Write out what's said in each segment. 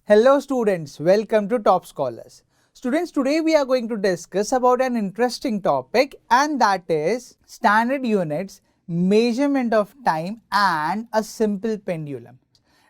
Hello students, welcome to Toppscholars. Students, today we are going to discuss about an interesting topic, and that is standard units, measurement of time and a simple pendulum.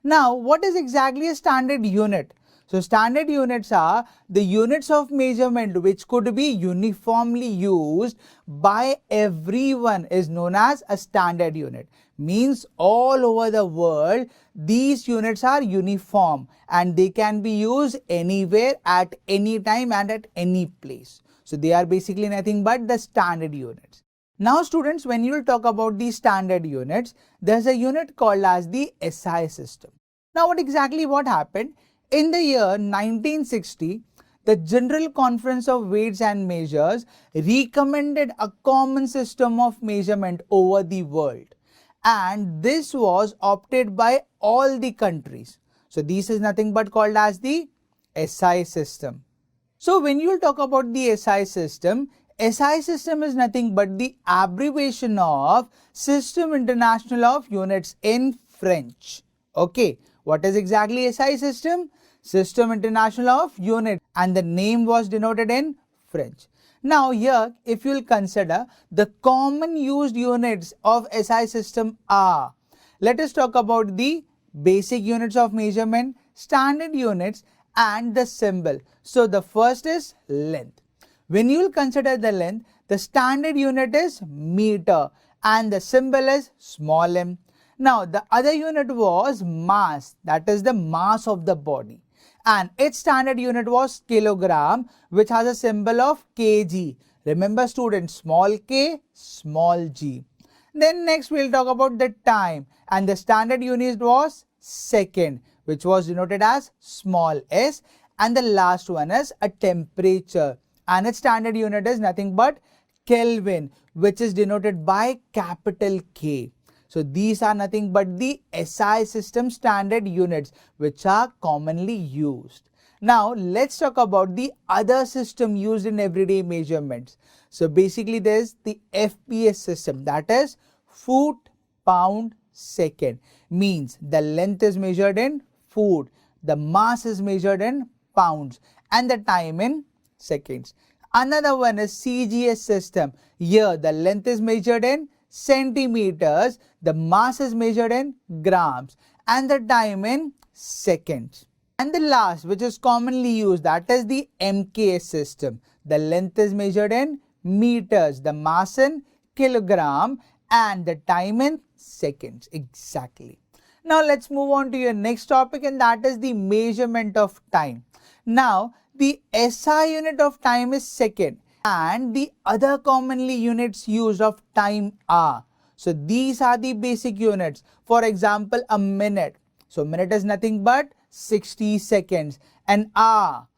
Now, what is exactly a standard unit? So, standard units are the units of measurement which could be uniformly used by everyone is known as a standard unit. Means all over the world these units are uniform and they can be used anywhere at any time and at any place. So, they are basically nothing but the standard units. Now students, when you will talk about the standard units, there's a unit called as the SI system. Now what happened? In the year 1960, the General Conference of Weights and Measures recommended a common system of measurement over the world, and this was opted by all the countries. So this is nothing but called as the SI system. So when you talk about the SI system is nothing but the abbreviation of System International of Units in French. Okay, what is exactly SI system? System International of Units, and the name was denoted in French. Now here, if you will consider the common used units of SI system are, let us talk about the basic units of measurement, standard units and the symbol. So the first is length. When you will consider the length, the standard unit is meter and the symbol is small m. Now the other unit was mass, that is the mass of the body, and its standard unit was kilogram, which has a symbol of kg. Remember students, small k, small g. Then next we will talk about the time, and the standard unit was second, which was denoted as small s, and the last one is a temperature, and its standard unit is nothing but Kelvin, which is denoted by capital K. So these are nothing but the SI system standard units which are commonly used. Now let's talk about the other system used in everyday measurements. So basically there is the FPS system, that is foot, pound, second. Means the length is measured in foot, the mass is measured in pounds, and the time in seconds. Another one is CGS system. Here the length is measured in centimeters, the mass is measured in grams, and the time in seconds. And the last, which is commonly used, that is the MKS system. The length is measured in meters, the mass in kilogram, and the time in seconds exactly. Now let's move on to your next topic, and that is the measurement of time. Now the SI unit of time is second, and the other commonly units used of time are. So these are the basic units. For example, a minute. So minute is nothing but 60 seconds. An hour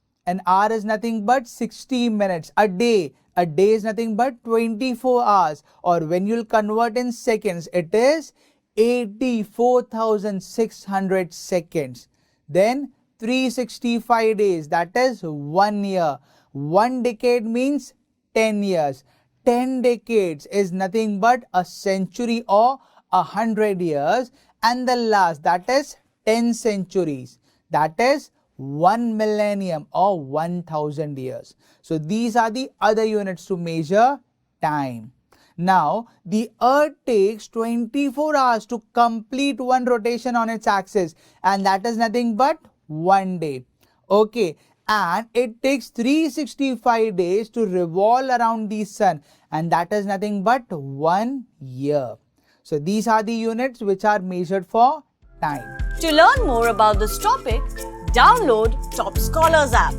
is nothing but 60 minutes. A day is nothing but 24 hours. Or when you'll convert in seconds, it is 84,600 seconds. Then 365 days, that is 1 year. 1 decade means 10 years. 10 decades is nothing but a century or 100 years. And the last, that is 10 centuries. That is 1 millennium or 1000 years. So these are the other units to measure time. Now, the Earth takes 24 hours to complete one rotation on its axis, and that is nothing but 1 day. Okay, and it takes 365 days to revolve around the sun, and that is nothing but 1 year. So these are the units which are measured for time. To learn more about this topic, download Toppscholars app.